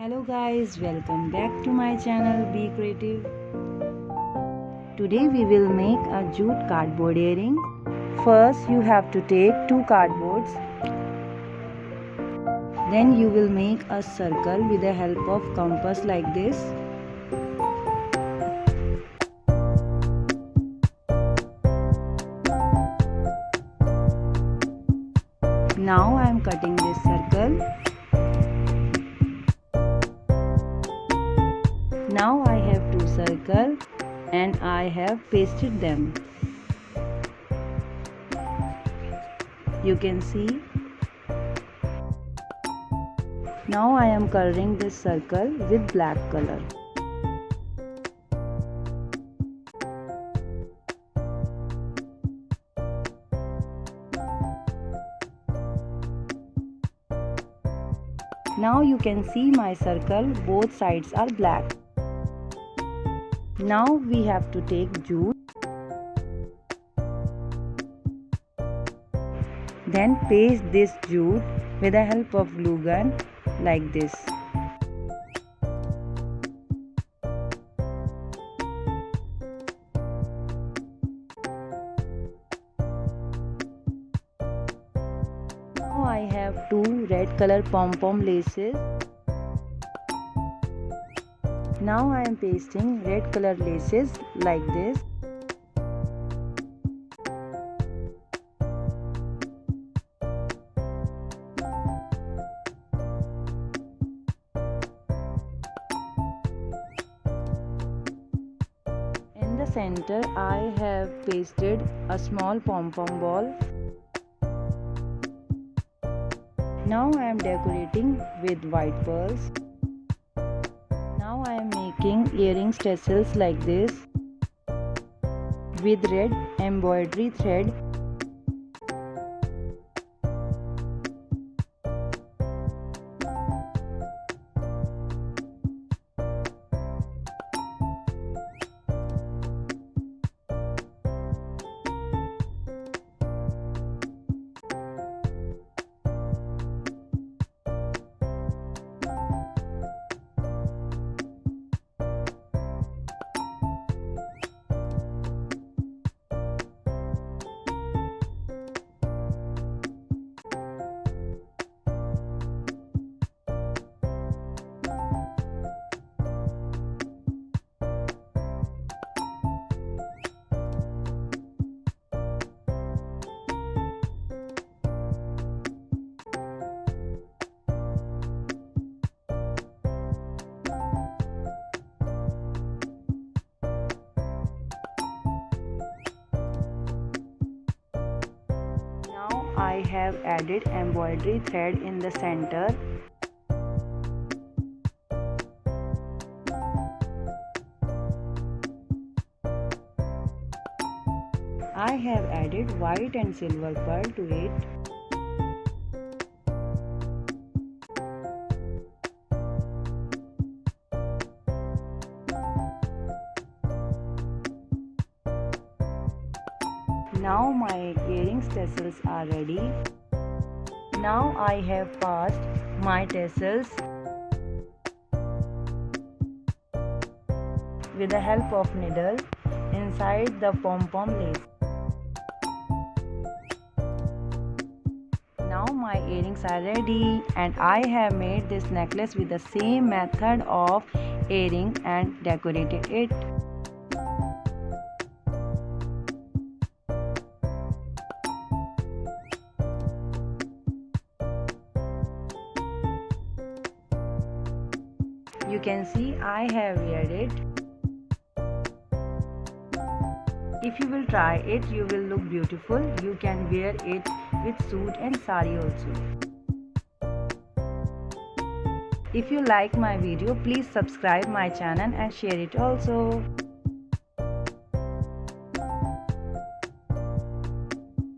Hello guys, welcome back to my channel Be Creative. Today we will make a jute cardboard earring. First you have to take two cardboards. Then you will make a circle with the help of compass like this. Now I am cutting this circle. Now I have two circles and I have pasted them. You can see. Now I am coloring this circle with black color. Now you can see my circle, both sides are black. Now we have to take jute. Then paste this jute with the help of glue gun like this. Now I have two red color pom-pom laces. Now I am pasting red color laces like this. In the center I have pasted a small pom-pom ball. Now I am decorating with white pearls. Now I am making earrings tassels like this with red embroidery thread. I have added embroidery thread in the center. I have added white and silver pearl to it. Now my earrings tassels are ready. Now I have passed my tassels with the help of needle inside the pom-pom lace. Now my earrings are ready and I have made this necklace with the same method of earring and decorated it. You can see I have weared it. If you will try it, you will look beautiful. You can wear it with suit and sari also. If you like my video, please subscribe my channel and share it also.